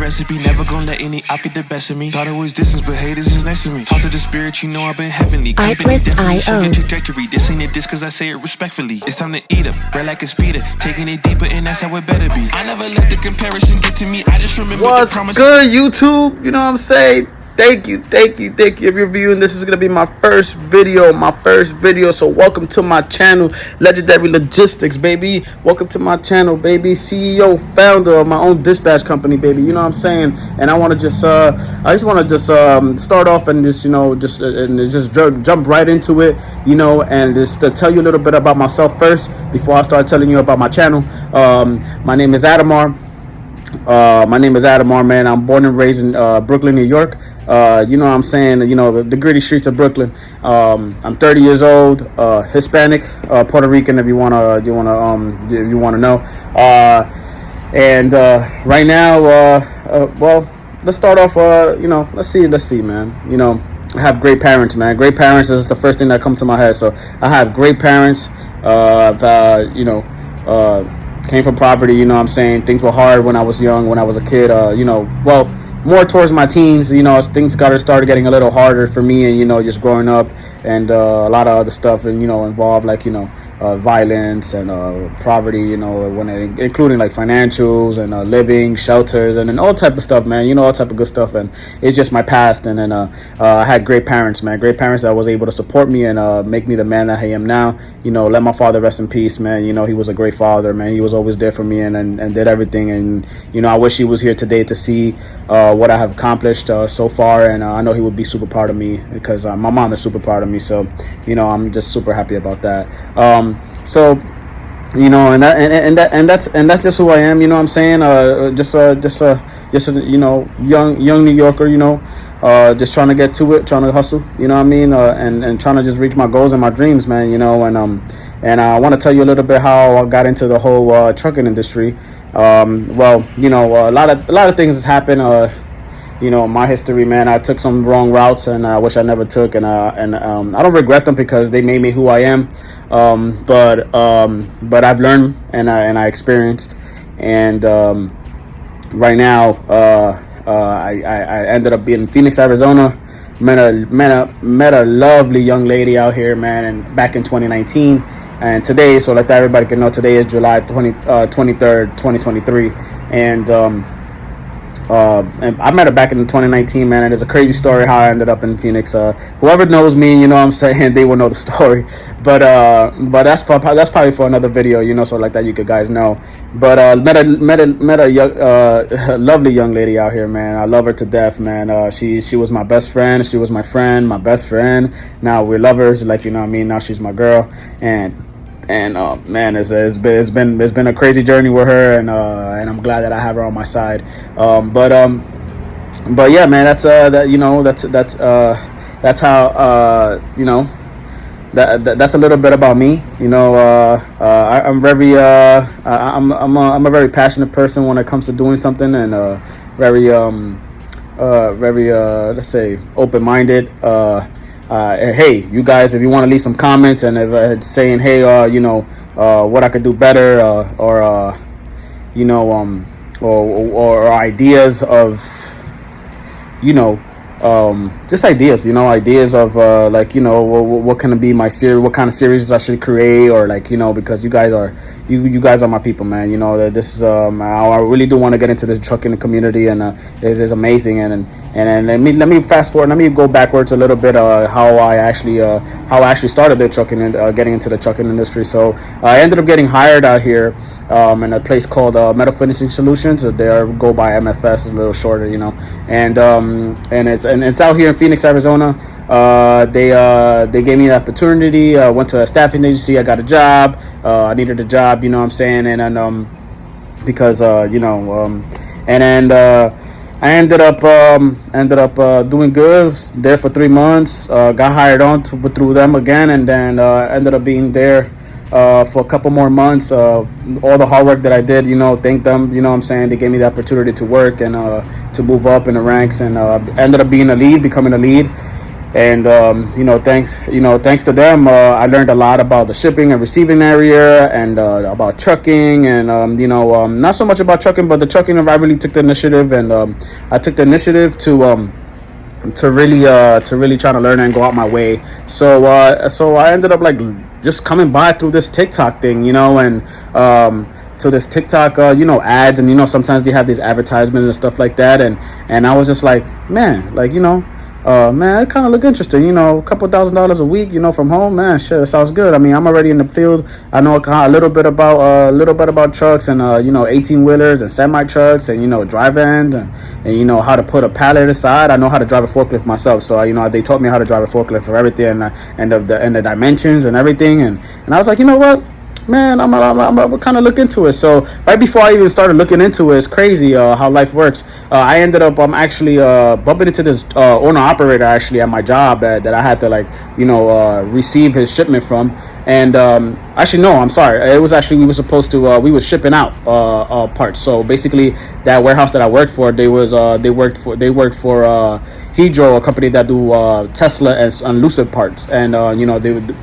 recipe. Never gonna let any op get the best of me. Thought it was distance, but haters is next to me. Talk to the spirit, you know I've been heavenly. Company definitely show your trajectory. This ain't a diss cause I say it respectfully. It's time to eat up, bread like a speeder. Taking it deeper and that's how it better be. I never let the comparison get to me. I just remember what's the promise. Good, YouTube? You know what I'm saying? Thank you. If you're viewing, this is gonna be my first video. So welcome to my channel, Legendary Logistics, baby. Welcome to my channel, baby. CEO, founder of my own dispatch company, baby. You know what I'm saying? And I want to just, start off and just, jump right into it, and just to tell you a little bit about myself first before I start telling you about my channel. My name is Adhemar. Man. I'm born and raised in Brooklyn, New York. You know what I'm saying? The gritty streets of Brooklyn. I'm 30 years old, Hispanic, Puerto Rican, if you wanna know. And right now, well, let's start off. Let's see, man. I have great parents, man. Great parents is the first thing that comes to my head. So I have great parents. Came from poverty, you know what I'm saying? Things were hard when I was young, when I was a kid, more towards my teens, things started getting a little harder for me, and, just growing up, and a lot of other stuff, and, involved, like, violence and poverty, including like financials and living, shelters, and then all type of stuff, man, all type of good stuff. And it's just my past. And then I had great parents, man, great parents that was able to support me and make me the man that I am now. Let my father rest in peace, man. He was a great father, man. He was always there for me and did everything. And I wish he was here today to see what I have accomplished so far. And I know he would be super proud of me because my mom is super proud of me. So I'm just super happy about that. So and that's just who I am, you know what I'm saying? Just a young New Yorker, just trying to get to it, trying to hustle, you know what I mean? And trying to just reach my goals and my dreams, man, and I want to tell you a little bit how I got into the whole trucking industry. A lot of things has happened. My history, man. I took some wrong routes, and I wish I never took. And I don't regret them because they made me who I am. But I've learned and I experienced. And right now, I ended up being in Phoenix, Arizona. Met a lovely young lady out here, man. And back in 2019, and today, so let everybody can know, today is July 23rd, 2023, and I met her back in 2019, man, and it's a crazy story how I ended up in Phoenix. Whoever knows me, you know what I'm saying, they will know the story. But that's probably for another video, so like that you guys know. But met a lovely young lady out here, man. I love her to death, man. She was my best friend. She was my friend, my best friend. Now we're lovers, like, you know what I mean. Now she's my girl, and man, it's been a crazy journey with her, and I'm glad that I have her on my side. But yeah, man, that's how that's a little bit about me. I'm a very passionate person when it comes to doing something, and very let's say open-minded. Hey, you guys, if you want to leave some comments and if saying, hey, what I could do better, or ideas of, just ideas, ideas of what can be my series, what kind of series I should create, or because you guys are my people, man. That this is I really do want to get into the trucking community, and it's amazing. And let me fast forward. Let me go backwards a little bit. How I actually started the trucking and getting into the trucking industry. So I ended up getting hired out here in a place called Metal Finishing Solutions. They go by MFS, a little shorter, and it's out here in Phoenix, Arizona. They gave me the opportunity. I went to a staffing agency. I got a job. I needed a job, you know what I'm saying, and because and then I ended up doing good there for 3 months. Got hired on through them again, and then ended up being there for a couple more months. All the hard work that I did, thank them, you know what I'm saying. They gave me the opportunity to work and to move up in the ranks, and ended up becoming a lead. And thanks to them, I learned a lot about the shipping and receiving area, and about trucking, and not so much about trucking, but the trucking. I really took the initiative, and I took the initiative to really try to learn and go out my way. So I ended up like just coming by through this TikTok thing, and to this TikTok, ads, and sometimes they have these advertisements and stuff like that, and I was just like, man, like man, it kind of look interesting, a couple $1,000s a week, from home, man, shit, it sounds good. I mean, I'm already in the field. I know a little bit about trucks, and 18-wheelers and semi trucks, and drive ends, and how to put a pallet aside. I know how to drive a forklift myself, so they taught me how to drive a forklift for everything, and the dimensions and everything, and I was like, you know what, man, I'm kind of look into it. So right before I even started looking into it, it's crazy how life works. I ended up actually bumping into this owner operator actually at my job that I had to receive his shipment from. And actually, no, I'm sorry. It was actually, we were shipping out parts. So basically, that warehouse that I worked for, they worked for Hedro, a company that do Tesla and Lucid parts, and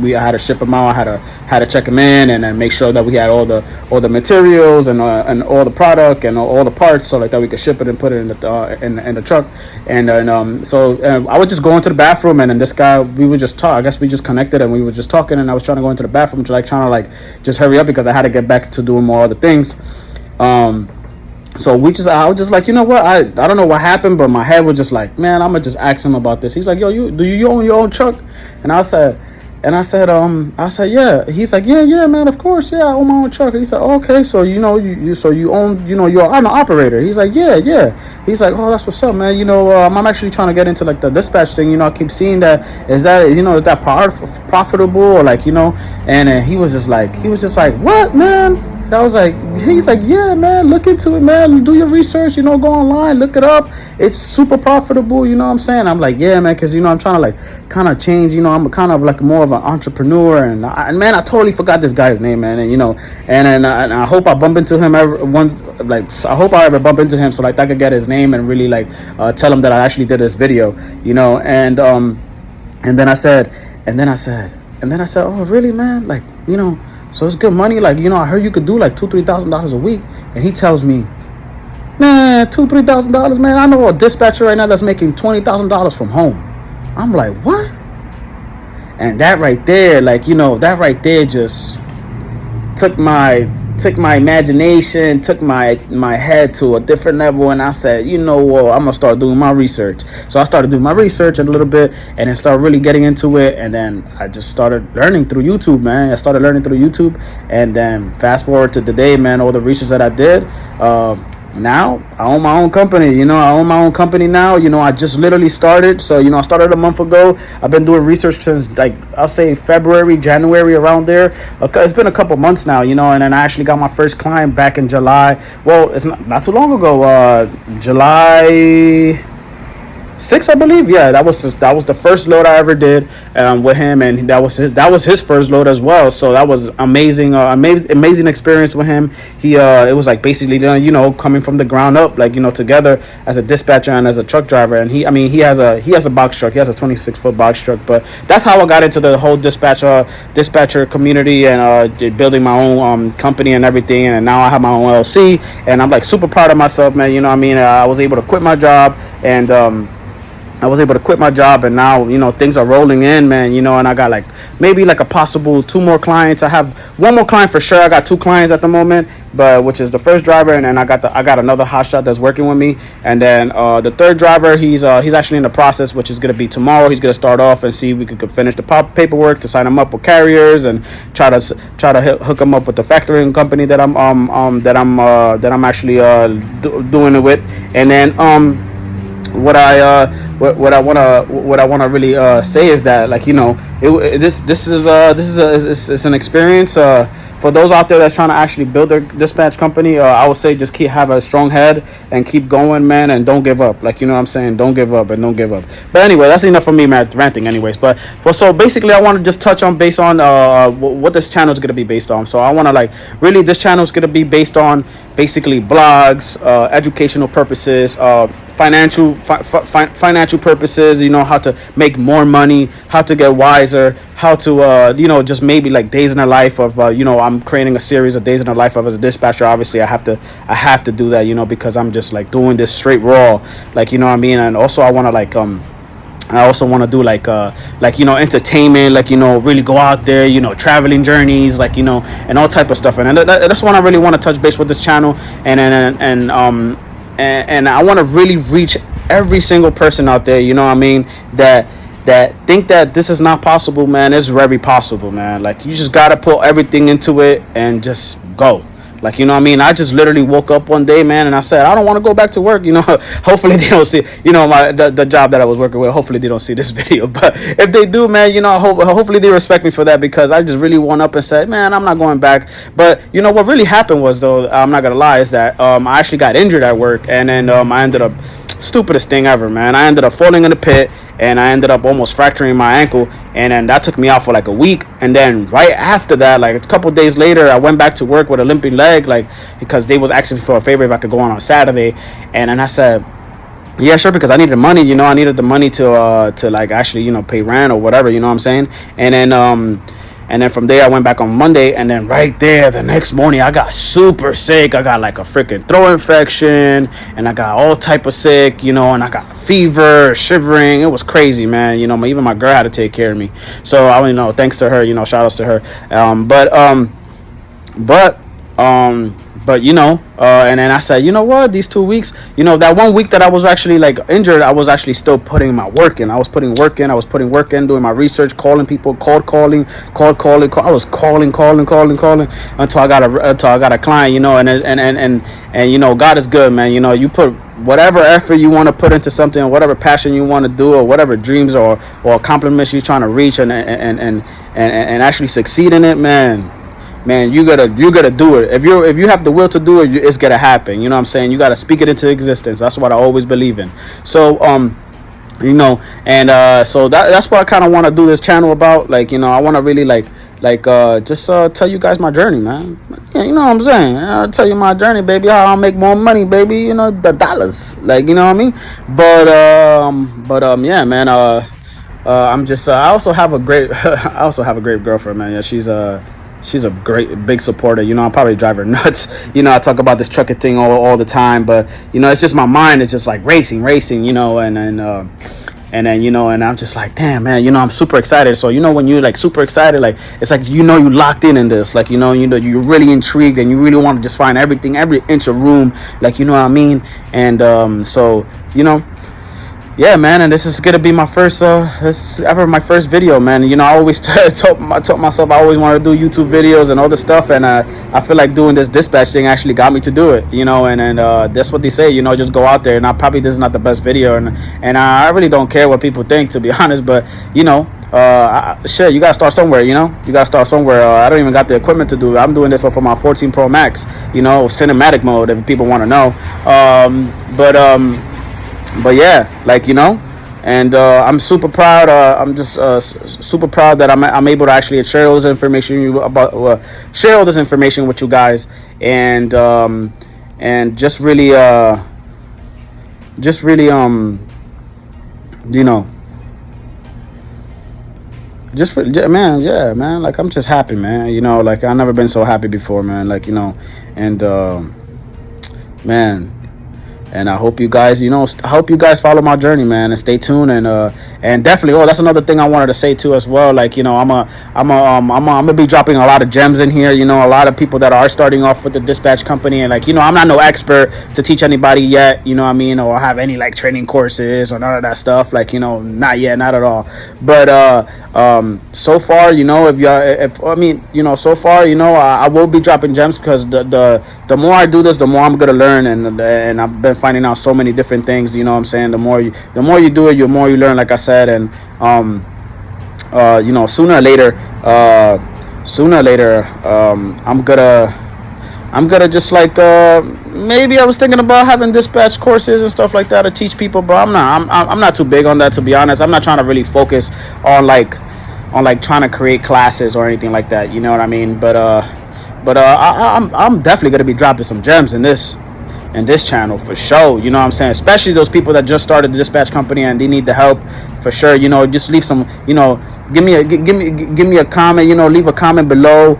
we had to ship them out. I had to check them in, and then make sure that we had all the materials, and all the product, and all the parts, so like that we could ship it and put it in the truck. And so I was just going to the bathroom, and then this guy, we would just talk. I guess we just connected, and we were just talking, and I was trying to go into the bathroom trying to just hurry up because I had to get back to doing more other things. So I was just like, you know what? I don't know what happened, but my head was just like, man, I'm gonna just ask him about this.'s like, yo, do you own your own truck? And I said, yeah. He's like, yeah, man, of course, yeah, I own my own truck. He said, okay, so you own, you're an operator. He's like, yeah. He's like, oh, that's what's up, man. I'm actually trying to get into like the dispatch thing. I keep seeing that. Is that profitable, or And he was just like, what, man? He's like, yeah, man, look into it, man. Do your research, go online, look it up. It's super profitable, you know what I'm saying? I'm like, yeah, man, because, I'm trying to, kind of change, I'm kind of like more of an entrepreneur. And, man, I totally forgot this guy's name, man. And, I hope I bump into him I hope I ever bump into him so, I could get his name and really, tell him that I actually did this video, And then I said, oh, really, man? So it's good money. I heard you could do $2,000-$3,000 a week. And he tells me, man, $2,000-$3,000, man. I know a dispatcher right now that's making $20,000 from home. I'm like, what? And that right there, just took my imagination, took my head to a different level, and I said, I'm gonna start doing my research. So I started doing my research a little bit, and then started really getting into it, and then I just started learning through YouTube, man. And then fast forward to today, man, all the research that I did, now I own my own company. I own my own company now. I just literally started. So I started a month ago. I've been doing research since I'll say February, January, around there. It's been a couple months now, and then I actually got my first client back in July. Well, it's not too long ago. July 6, I believe. Yeah, that was the first load I ever did with him, and that was his first load as well. So that was amazing experience with him. It was basically coming from the ground up, together as a dispatcher and as a truck driver. And he has a box truck. He has a 26-foot box truck. But that's how I got into the whole dispatcher community, and building my own company and everything. And now I have my own LLC, and I'm super proud of myself, man. I was able to quit my job, and now, things are rolling in, man, and I got maybe a possible 2 more clients. I have 1 more client for sure. I got 2 clients at the moment, but which is the first driver, and then I got another hotshot that's working with me, and then the third driver, he's actually in the process, which is going to be tomorrow. He's going to start off and see if we could finish the paperwork to sign him up with carriers, and try to hook him up with the factoring company that I'm actually doing it with. And then what I want to really say is that this is an experience. for those out there that's trying to actually build their dispatch company, I would say just have a strong head and keep going, man, and don't give up. Like, you know what I'm saying? Don't give up and don't give up. But anyway, that's enough for me, man, ranting anyways. But well, so basically I want to just touch on based on what this channel is going to be based on. So I want to like really, this channel is going to be based on basically blogs, educational purposes, financial purposes, you know, how to make more money, how to get wiser, how to you know, just maybe like days in the life of you know, I'm creating a series of days in the life of as a dispatcher. Obviously I have to do that, you know, because I'm just like doing this straight raw, like, you know what I mean. And also I want to like I also want to do like you know, entertainment, like, you know, really go out there, you know, traveling journeys, like, you know, and all type of stuff. And that's what I really want to touch base with this channel. And I want to really reach every single person out there, you know what I mean, that think that this is not possible, man. It's very possible, man. Like, you just gotta put everything into it and just go. Like, you know what I mean? I just literally woke up one day, man, and I said, I don't want to go back to work, you know. Hopefully they don't see, you know, the job that I was working with. Hopefully they don't see this video. But if they do, man, you know, hopefully they respect me for that, because I just really went up and said, man, I'm not going back. But, you know, what really happened was, though, I'm not going to lie, is that I actually got injured at work. And then I ended up, stupidest thing ever, man. I ended up falling in the pit. And I ended up almost fracturing my ankle, and then that took me out for like a week. And then right after that, like a couple days later, I went back to work with a limping leg, like, because they was asking me for a favor if I could go on Saturday. And then I said, yeah, sure, because I needed money, you know. I needed the money to like actually, you know, pay rent or whatever, you know what I'm saying. And then from there, I went back on Monday, and then right there, the next morning, I got super sick. I got like a freaking throat infection, and I got all type of sick, you know, and I got fever, shivering. It was crazy, man. You know, even my girl had to take care of me. So, I mean, thanks to her, you know, shout outs to her. But you know, and then I said, you know what, these 2 weeks, you know, that 1 week that I was actually like injured, I was actually still putting my work in. I was putting work in, doing my research, calling people, I was calling until I got a client, you know. And you know, God is good, man. You know, you put whatever effort you want to put into something, or whatever passion you want to do, or whatever dreams or accomplishments you're trying to reach, and actually succeed in it, man, you gotta do it. If you have the will to do it, it's gonna happen. You know what I'm saying? You gotta speak it into existence. That's what I always believe in. So you know, and so that's what I kind of want to do this channel about. Like, you know, I want to really just tell you guys my journey, man. Yeah, you know what I'm saying? I'll tell you my journey, baby. How I'll make more money, baby. You know, the dollars, like, you know what I mean. But yeah, man. I'm just I also have a great girlfriend, man. Yeah, she's a great big supporter. You know, I probably drive her nuts. You know, I talk about this trucking thing all the time, but you know, it's just my mind is just like racing, you know, and then you know, and I'm just like, damn, man, you know, I'm super excited. So, you know, when you're like super excited, like, it's like, you know, you locked in this, like, you know, you're really intrigued, and you really want to just find everything, every inch of room, like, you know what I mean. And so, you know, yeah, man, and this is gonna be my first my first video, man. You know, I always told myself I always wanted to do YouTube videos and all this stuff, and I feel like doing this dispatch thing actually got me to do it, you know. And that's what they say, you know, just go out there. And this is not the best video, and I really don't care what people think, to be honest. But you know, shit, you gotta start somewhere, you know. You gotta start somewhere. I don't even got the equipment to do it. I'm doing this for my 14 Pro Max, you know, cinematic mode, if people want to know. But yeah, like, you know, and I'm super proud. I'm just super proud that I'm able to actually share all this information with you guys, and just really, you know, man, yeah, man, like, I'm just happy, man. You know, like, I've never been so happy before, man. Like, you know, and man. And I hope you guys, you know, follow my journey, man, and stay tuned. And definitely, that's another thing I wanted to say too as well. Like, you know, I'm gonna be dropping a lot of gems in here. You know, a lot of people that are starting off with the dispatch company, and like, you know, I'm not no expert to teach anybody yet. You know what I mean, or have any like training courses or none of that stuff. Like, you know, not yet, not at all. But so far, you know, so far, you know, I will be dropping gems, because the more I do this, the more I'm gonna learn, and I've been finding out so many different things. You know what I'm saying? The more you do it, the more you learn, like I said. And you know, sooner or later, sooner or later, I'm gonna just like maybe I was thinking about having dispatch courses and stuff like that to teach people, but I'm not too big on that, to be honest. I'm not trying to really focus on like trying to create classes or anything like that. You know what I mean? I'm definitely gonna be dropping some gems in this channel for sure. You know what I'm saying? Especially those people that just started the dispatch company and they need the help for sure. You know, just leave some. You know, give me a comment. You know, leave a comment below.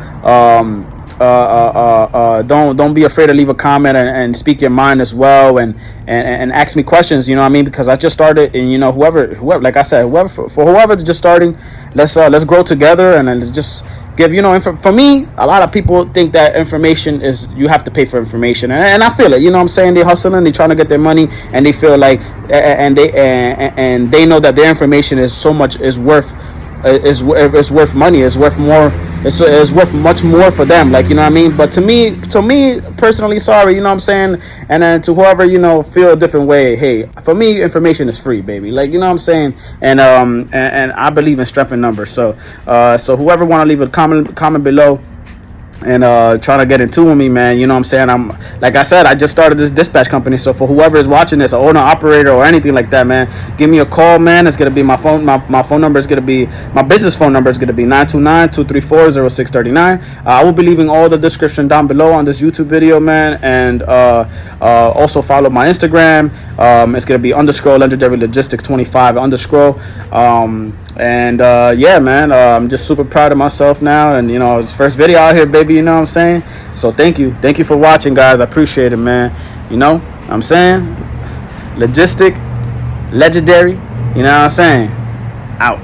Don't be afraid to leave a comment and speak your mind as well, and ask me questions. You know what I mean? Because I just started, and you know, whoever, like I said, whoever's just starting, let's grow together, and then just give, you know, for me, a lot of people think that information is, you have to pay for information, and I feel it. You know what I'm saying? They hustling, they trying to get their money, and they feel like, and they know that their information is so much, is worth money, is worth more, it's worth much more for them, like, you know what I mean? But to me personally, sorry, you know what I'm saying? And then to whoever, you know, feel a different way, hey, for me, information is free, baby, like, you know what I'm saying? And I believe in strength in numbers. So whoever want to leave a comment below and trying to get into with me, man, you know what I'm saying? I'm, like I said, I just started this dispatch company, so for whoever is watching this, an owner, operator, or anything like that, man, give me a call, man. It's gonna be my phone number is gonna be, my business phone number is gonna be 929-234-0639. I will be leaving all the description down below on this YouTube video, man. And also follow my Instagram. It's gonna be _legendary logistics 25 _ yeah, man, I'm just super proud of myself now, and you know, it's first video out here, baby, you know what I'm saying? So thank you for watching, guys. I appreciate it, man. You know what I'm saying? Legendary, you know what I'm saying? Out.